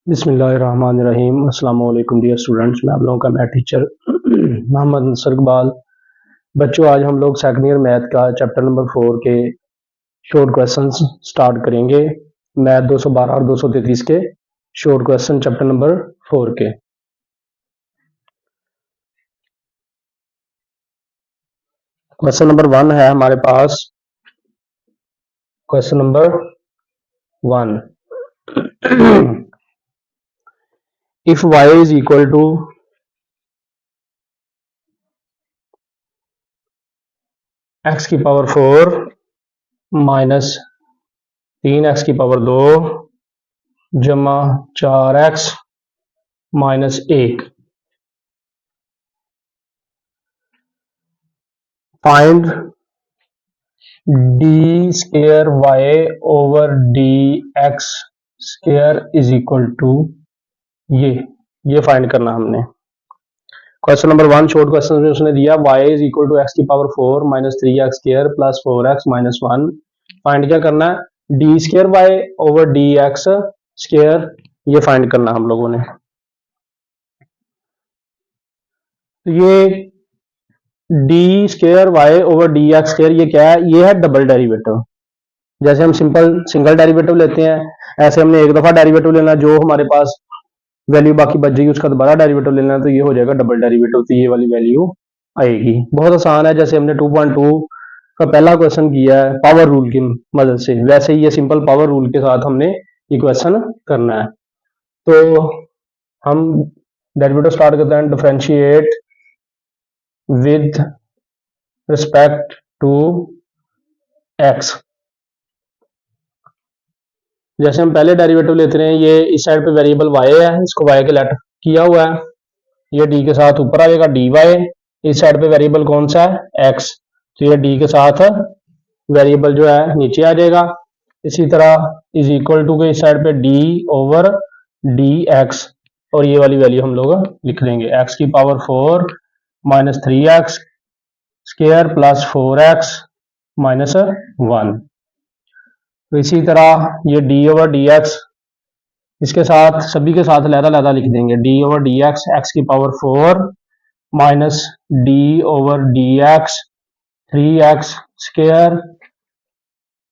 बिस्मिल्लाहिर्रहमानिर्रहीम। अस्सलाम वालेकुम डियर स्टूडेंट्स, मैं आप लोगों का मैथ टीचर मोहम्मद नसर इकबाल। बच्चों, आज हम लोग सेकंड ईयर मैथ का चैप्टर नंबर 4 के शॉर्ट क्वेश्चंस स्टार्ट करेंगे। मैथ 212 और 233 के शॉर्ट क्वेश्चन चैप्टर नंबर 4 के। क्वेश्चन नंबर 1 है हमारे पास। Question number 1, if y is equal to x की पावर 4 माइनस 3x की पावर 2 जमा 4x minus 1, find d square y over d x square is equal to ये find करना हमने। क्वेश्चन नंबर 1 शॉर्ट क्वेश्चन में उसने दिया y is equal to x की power 4 minus 3x square plus 4x minus 1। Find क्या करना है? D square y over d x square, ये फाइंड करना हम लोगों ने। तो ये d square y over d x square ये क्या है? ये है डबल डेरिवेटिव। जैसे हम सिंगल डेरिवेटिव लेते हैं, ऐसे हमने एक दफा डेरिवेटिव लेना, जो हमारे पास वैल्यू बाकी बच जाएगी उसका दोबारा डेरिवेटिव लेना, तो ये हो जाएगा डबल डेरिवेटिव, तो ये वाली वैल्यू आएगी। बहुत आसान है, जैसे हमने 2.2 का पहला क्वेश्चन किया है पावर रूल की मदद से, वैसे ही ये सिंपल पावर रूल के साथ हमने ये क्वेश्चन करना है। तो हम डेरिवेटिव स्टार्ट करते हैं। Differentiate with respect to x. जैसे हम पहले डेरिवेटिव लेते हैं, ये इस साइड पे वेरिएबल y है, इसको y के लेट किया हुआ है, ये d के साथ ऊपर आ जाएगा dy। इस साइड पे वेरिएबल कौन सा है? x, तो ये d के साथ वेरिएबल जो है नीचे आ जाएगा। इसी तरह इज इक्वल टू के इस साइड पे d ओवर dx, और ये वाली वैल्यू हम लोग लिख देंगे, x की power 4 minus 3x square plus 4x minus 1। तो इसी तरह ये d ओवर डी एक्स, इसके साथ सभी के साथ लहदा लिख देंगे, d over d x x की power 4 minus d over d x 3x square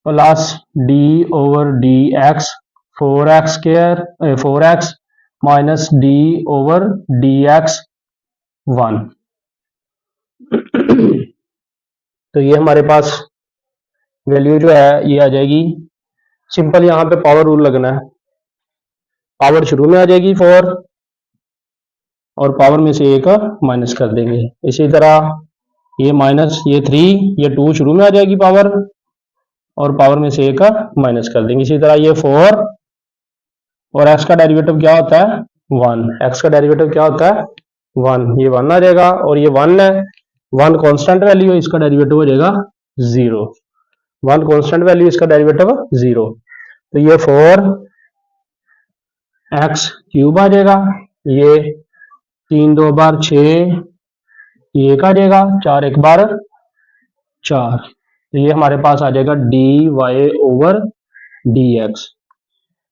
plus d over d x 4x square 4x minus d over d x 1। तो ये हमारे पास वैल्यू जो है ये आ जाएगी। सिंपल यहाँ पे पावर रूल लगना है, पावर शुरू में आ जाएगी 4 और पावर में से एक माइनस कर देंगे। इसी तरह ये माइनस ये 3 ये 2 शुरू में आ जाएगी पावर, और पावर में से एक माइनस कर देंगे। इसी तरह ये 4 और x का डेरिवेटिव क्या होता है? 1। x का डेरिवेटिव क्या होता है? 1। ये 1 आ जाएगा, और ये 1 है, 1 कांस्टेंट वैल्यू है, इसका डेरिवेटिव हो जाएगा 0। 1 कांस्टेंट वैल्यू, इसका डेरिवेटिव 0। तो ये 4x क्यूब आ जाएगा, ये 3 2 बार 6, ये एक आ जाएगा, 4 1 बार 4। तो ये हमारे पास आ जाएगा d y over d x.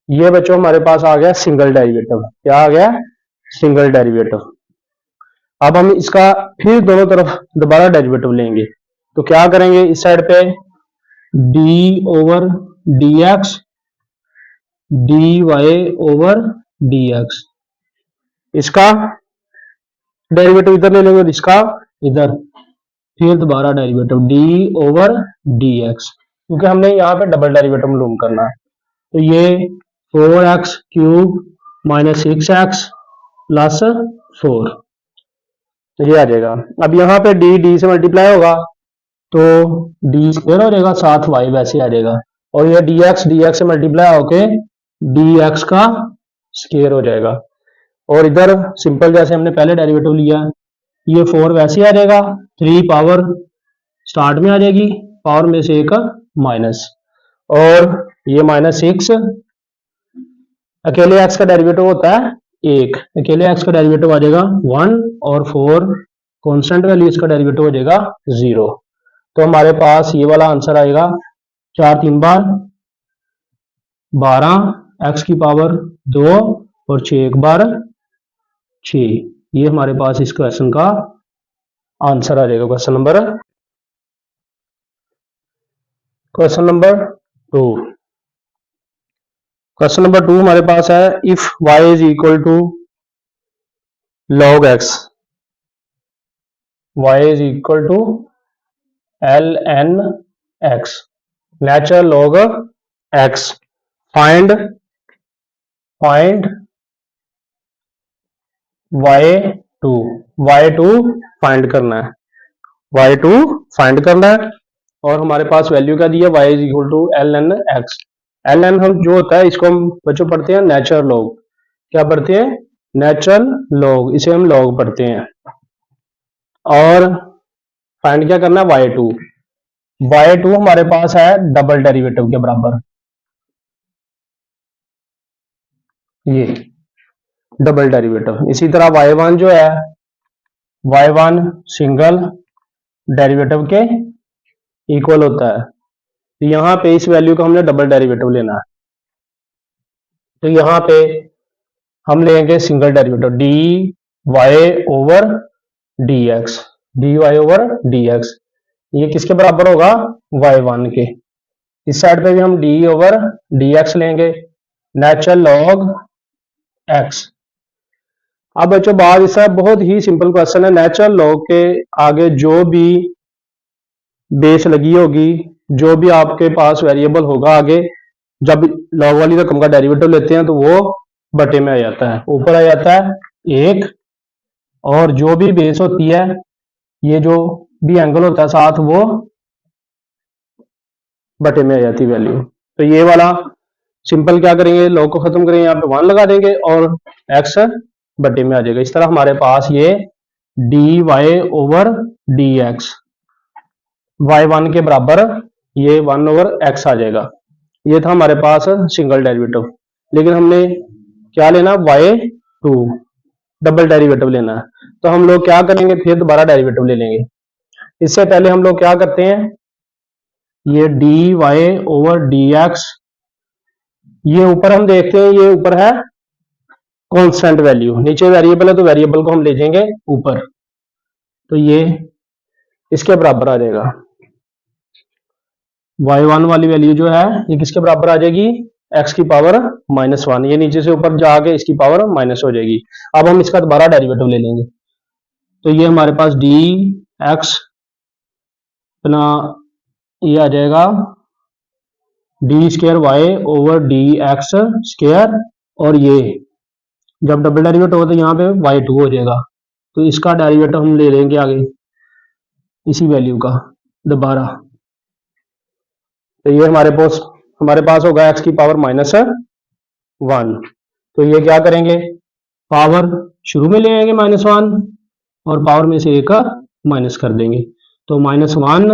ये बच्चों हमारे पास आ गया सिंगल डेरिवेटिव। क्या आ गया? Single derivative. अब हम इसका फिर दोनों तरफ दोबारा डेरिवेटिव लेंगे, तो क्या करेंगे? इस साइड पे d over d x d y over d x, इसका डेरिवेटिव इधर ले लेंगे और इसका इधर, फिर दोबारा derivative d over d x, क्योंकि हमने यहाँ पे डबल डेरिवेटिव मालूम करना है। तो ये 4x cube minus 6x plus 4, ये आ जाएगा। अब यहाँ पे डी से मल्टीप्लाई होगा तो डी स्क्वायर हो जाएगा, साथ y वैसे आ जाएगा, और ये dx से मल्टीप्लाई होके dx का स्क्वायर हो जाएगा। और इधर सिंपल जैसे हमने पहले डेरिवेटिव लिया, ये 4 वैसे आ जाएगा, 3 पावर स्टार्ट में आ जाएगी, पावर में से एक माइनस, और ये माइनस 6, अकेले x का डेरिवेटिव होता है 1, अकेले x का डेरिवेटिव आ जाएगा 1, और 4 कांस्टेंट वैल्यू, इसका डेरिवेटिव हो जाएगा 0। तो हमारे पास ये वाला आंसर आएगा 4 3 बार 12 x की पावर 2 और 6 एक बार 6। ये हमारे पास इस क्वेश्चन का आंसर आ जाएगा। Question number 2। क्वेश्चन नंबर 2 हमारे पास है if y is equal to log x, y is equal to ln x, natural log x, find y2, y2 find करना है, y2 फाइंड करना है। और हमारे पास वैल्यू क्या दी है, y is equal to ln x। ln हम जो होता है इसको हम बच्चों पढ़ते हैं नेचुरल लॉग। क्या पढ़ते हैं, नेचुरल लॉग, इसे हम लॉग पढ़ते हैं। और फाइंड क्या करना है, y2। y2 हमारे पास है डबल डेरिवेटिव के बराबर, ये डबल डेरिवेटिव। इसी तरह y1 जो है, y1 सिंगल डेरिवेटिव के इक्वल होता है। तो यहां पे इस वैल्यू का हमने डबल डेरिवेटिव लेना है। तो यहां पे हम लेंगे single derivative dy over dx, dy over dx। ये किसके बराबर होगा, y1 के। इस साइड पे भी हम d ओवर dx लेंगे, नेचुरल लॉग x। अब बच्चों बात इसका बहुत ही सिंपल क्वेश्चन है। नेचुरल लॉग के आगे जो भी बेस लगी होगी, जो भी आपके पास वेरिएबल होगा, आगे जब लॉग वाली रकम का डेरिवेटिव लेते हैं तो वो बटे में आ जाता है, ऊपर आ जाता है 1। और जो भी बेस होती है, ये जो भी एंगल होता है साथ, वो बटे में आ जाती है वैल्यू। तो ये वाला सिंपल क्या करेंगे, लॉग को खत्म करेंगे, यहाँ पे 1 लगा देंगे और x बटे में आ जाएगा। इस तरह हमारे पास ये dy ओवर dx y1 के बराबर, ये 1 ओवर x आ जाएगा। ये था हमारे पास सिंगल डेरिवेटिव। लेकिन हमने क्या लेना, y2 डबल डेरिवेटिव लेना है। तो हम लोग क्या करेंगे, फिर दोबारा डेरिवेटिव ले लेंगे। इससे पहले हम लोग क्या करते हैं, ये dy ओवर dx, ये ऊपर हम देखते हैं, ये ऊपर है कांस्टेंट वैल्यू, नीचे वेरिएबल है तो वेरिएबल को हम ले जाएंगे ऊपर। तो ये इसके बराबर आ जाएगा, y1 वाली वैल्यू जो है ये किसके बराबर आ जाएगी, x की पावर -1। ये नीचे से ऊपर जाके इसकी पावर माइनस हो जाएगी। अब हम इसका दोबारा डेरिवेटिव ले लेंगे। तो ये हमारे पास dx अपना ये आ जाएगा d square y over d x square, और ये जब डबल डेरिवेटिव होता है यहाँ पे y2 हो जाएगा। तो इसका डेरिवेटिव हम ले लेंगे आगे इसी वैल्यू का दोबारा। तो ये हमारे पास होगा x की पावर -1। तो ये क्या करेंगे, पावर शुरू में ले आएंगे -1 और पावर में से एक माइनस कर देंगे। तो -1,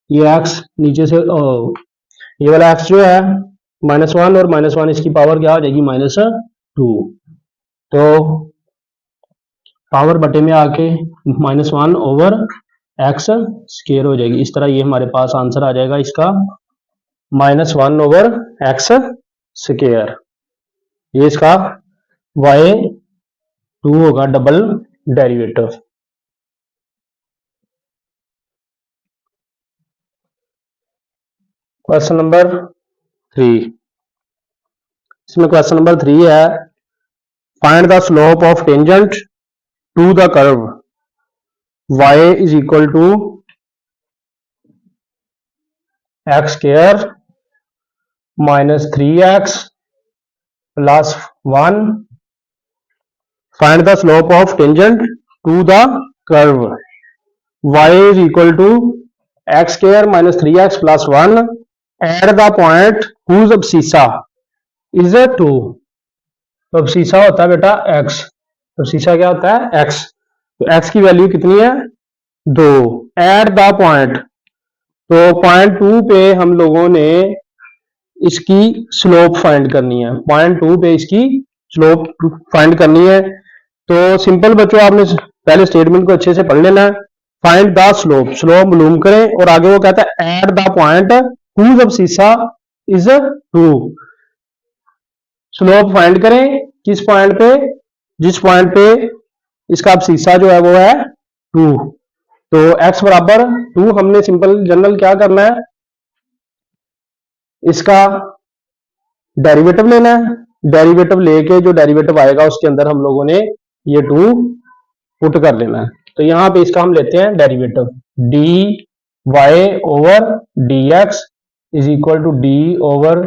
ये x नीचे से ये वाला x जो है -1 और -1 इसकी पावर क्या हो जाएगी, -2। तो पावर बटे में आके -1 ओवर x स्क्वायर हो जाएगी। इस तरह ये हमारे पास आंसर आ जाएगा इसका -1 ओवर x स्क्वायर। ये इसका y2 होगा डबल डेरिवेटिव। क्वेश्चन नंबर 3, इसमें क्वेश्चन नंबर 3 है find the slope of tangent to the curve y is equal to x square -3x plus 1। Find the slope of tangent to the curve y is equal to x square -3x plus 1 at the point whose abscissa is 2। तो अब्सिसा होता है बेटा x, अब्सिसा क्या होता है x। तो x की value कितनी है, 2 एट द पॉइंट। तो पॉइंट 2 पे हम लोगों ने इसकी स्लोप फाइंड करनी है, पॉइंट 2 पे इसकी स्लोप फाइंड करनी है। तो सिंपल बच्चों आपने पहले स्टेटमेंट को अच्छे से पढ़ लेना है। फाइंड द स्लोप, स्लोप मालूम करें और आगे वो कहता है at the point whose abscissa is 2। Slope find करें किस पॉइंट पे, जिस पॉइंट पे इसका abscissa जो है वो है 2। तो x बराबर 2 हमने सिंपल जनरल क्या करना है, इसका डेरिवेटिव लेना है। डेरिवेटिव लेके जो डेरिवेटिव आएगा उसके अंदर हम लोगों ने ये 2 पुट कर लेना है। तो यहां पे इसका हम लेते हैं derivative, d y over d x is equal to d over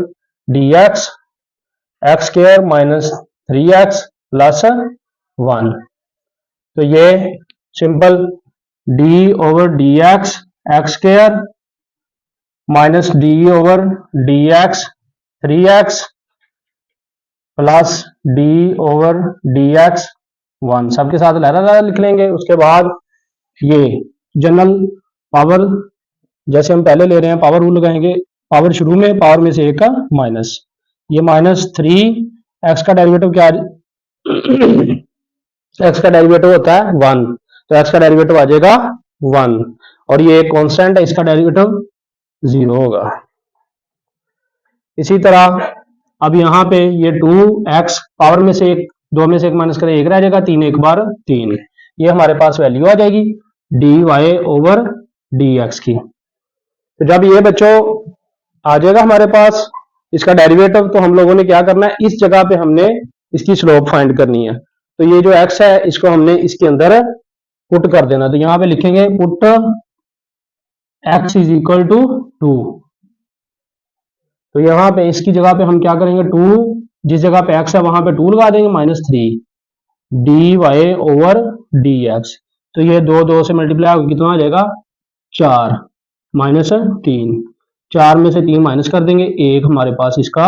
d x x square minus 3x plus 1। तो ये simple d over d x x square minus d over d x 3x plus d over d x 1 सबके साथ लहरा लहरा लिख लेंगे। उसके बाद ये जनरल पावर जैसे हम पहले ले रहे हैं पावर रूल लगाएंगे, पावर शुरू में, पावर में से एक का माइनस, ये -3 x का डेरिवेटिव क्या x का डेरिवेटिव होता है 1, तो x का डेरिवेटिव आ जाएगा 1 और ये एक कांस्टेंट है, इसका डेरिवेटिव 0 होगा। इसी तरह अब यहाँ पे ये 2x पावर में से एक, 2 में से एक माइनस करें 1 रह जाएगा, 3 एक बार 3, ये हमारे पास वैल्यू आ जाएगी d y over d x की। तो जब ये बच्चों आ जाएगा हमारे पास इसका डेरिवेटिव, तो हम लोगों ने क्या करना है, इस जगह पे हमने इसकी स्लोप फाइंड करनी है। तो ये जो x है इसको हमने इसके अंदर पुट कर देना। तो यहां पे लिखेंगे put x is equal to 2। तो यहां पे इसकी जगह पे हम क्या करेंगे, 2 जिस जगह पे x है वहां पे 2 लगा देंगे, -3 d y over d x. तो ये 2 से मल्टीप्लाई होकर कितना आ जाएगा 4 -3, 4 में से 3 माइनस कर देंगे, 1 हमारे पास इसका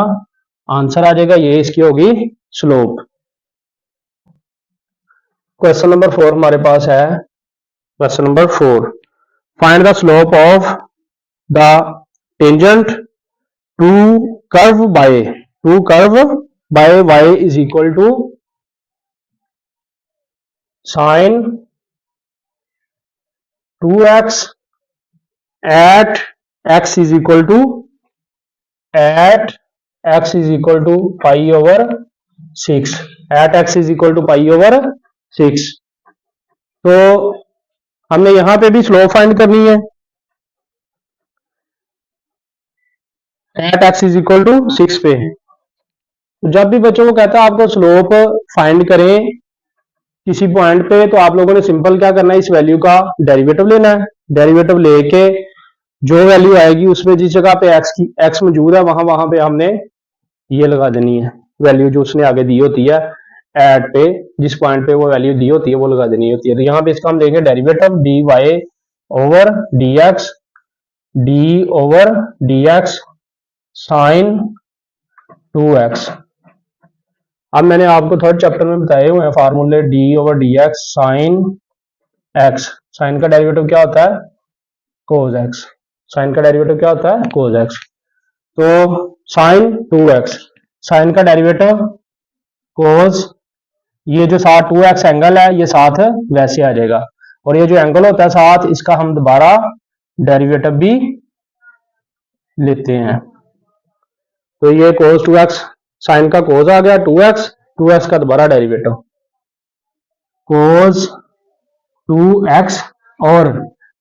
आंसर आ जाएगा। ये इसकी होगी स्लोप। क्वेश्चन नंबर 4 हमारे पास है, question number 4, find the slope of the tangent to curve by y is equal to sine 2x at x is equal to pi over 6, at x is equal to pi over 6। तो हमने यहां पे भी slope find करनी है, at x is equal to 6 पे। जब भी बच्चों को कहता है आपको स्लोप फाइंड करें किसी पॉइंट पे, तो आप लोगों ने सिंपल क्या करना है, इस वैल्यू का डेरिवेटिव लेना है। डेरिवेटिव लेके जो वैल्यू आएगी उसमें जिस जगह पे x मौजूद है वहां पे हमने ये लगा देनी है, वैल्यू जो उसने आगे दी होती है एट पे, जिस पॉइंट पे वो वैल्यू दी होती है वो लगा देनी होती है। तो यहाँ पे इसका हम देंगे derivative d y over d x sine 2x। अब मैंने आपको थर्ड चैप्टर में बताए हुए हैं फार्मूले, d over d x sine x, sine का डेरिवेटिव क्या होता है कोज एक्स, साइन का डेरिवेटिव क्या होता है कोज एक्स। तो साइन 2x, साइन का डेरिवेटिव कोज, ये जो साथ 2x एंगल है ये साथ वैसे आ जाएगा, और ये जो एंगल होता है साथ इसका हम दोबारा डेरिवेटिव भी लेते हैं। तो ये कोस 2x, साइन का कोस आ गया 2x का दोबारा डेरिवेटिव कोस 2x, और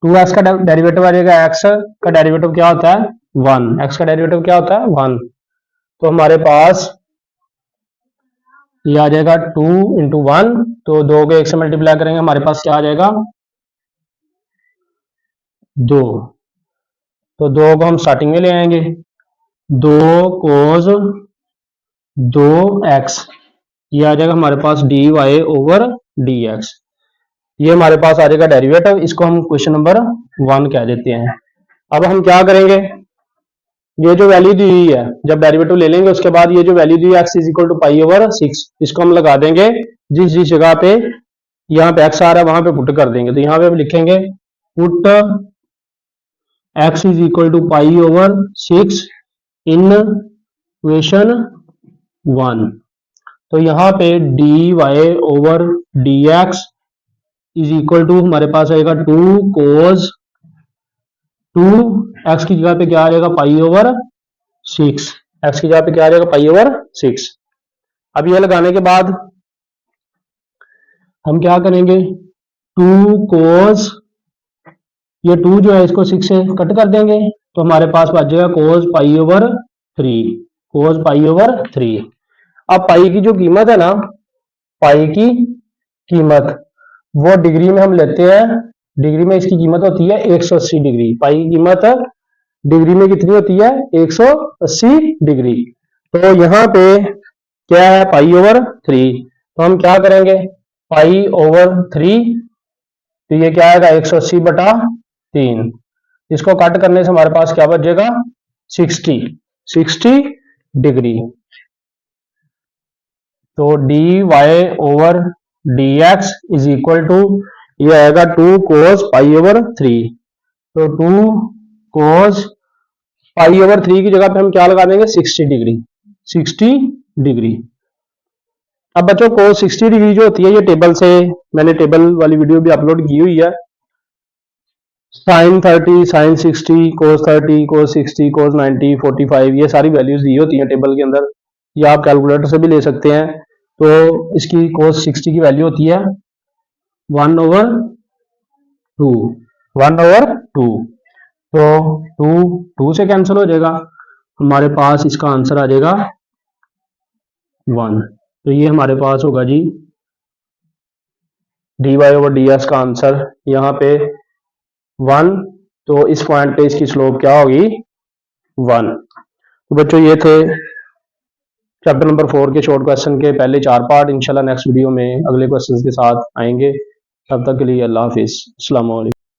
2x का डेरिवेटिव आ जाएगा, x का डेरिवेटिव क्या होता है 1, x का डेरिवेटिव क्या होता है 1। तो हमारे पास ये आ जाएगा 2 इंटू 1, तो 2 को 1 से मल्टीप्लाई करेंगे हमारे पास क्या आ जाएगा 2। तो 2 को हम स्टार्टिंग में ले आएंगे, 2 कोस 2x, ये आ जाएगा हमारे पास d y over d x. ये हमारे पास आ जाएगा डेरिवेटिव, इसको हम क्वेश्चन नंबर 1 कह देते हैं। अब हम क्या करेंगे, ये जो वैल्यू दी हुई है जब डेरिवेटिव ले लेंगे उसके बाद ये जो वैल्यू दी है x is equal to pi over 6, इसको हम लगा देंगे जिस जिस जगह पे यहाँ पे x आ रहा है वहां पे पुट कर देंगे। तो यहाँ पे हम लिखेंगे put x is equal to pi over 6 in equation 1। तो यहाँ पे d y over d x is equal to हमारे पास आएगा 2 कोस 2x की जगह पे क्या आ जाएगा पाई ओवर 6, x की जगह पे क्या आ जाएगा पाई ओवर 6। अब ये लगाने के बाद हम क्या करेंगे, 2 cos, ये 2 जो है इसको 6 से कट कर देंगे तो हमारे पास बच जाएगा cos π/3, cos π/3। अब पाई की जो कीमत है ना, पाई की कीमत वो डिग्री में हम लेते हैं, डिग्री में इसकी कीमत होती है 180 डिग्री। पाई की कीमत डिग्री में कितनी होती है, 180 डिग्री। तो यहाँ पे क्या है, π/3, तो हम क्या करेंगे, π/3, तो ये क्या आएगा 180/3, इसको कट करने से हमारे पास क्या बचेगा, 60 डिग्री। तो dy/dx इज इक्वल टू, ये आएगा 2 cos π/3। तो 2 cos π/3 की जगह पे हम क्या लगा देंगे, 60 डिग्री, 60 डिग्री। अब बच्चों cos 60 डिग्री जो होती है, ये टेबल से, मैंने टेबल वाली वीडियो भी अपलोड की हुई है, sin 30, sin 60, cos 30, cos 60, cos 90, 45, ये सारी वैल्यूज दी होती हैं टेबल के अंदर, या आप कैलकुलेटर से भी ले सकते हैं। तो इसकी cos 60 की वैल्यू होती है 1/2, 1/2। तो 2 से कैंसिल हो जाएगा, हमारे पास इसका आंसर आ जाएगा 1। तो ये हमारे पास होगा जी dy/dx का आंसर यहाँ पे 1। तो इस पॉइंट पे इसकी स्लोप क्या होगी, 1। तो बच्चों ये थे चैप्टर नंबर 4 के शॉर्ट क्वेश्चन के पहले 4 पार्ट। इंशाल्लाह नेक्स्ट वीडियो में अगले क्वेश्चन के साथ आएंगे। तब तक के लिए अल्लाह हाफिज, अस्सलाम वालेकुम।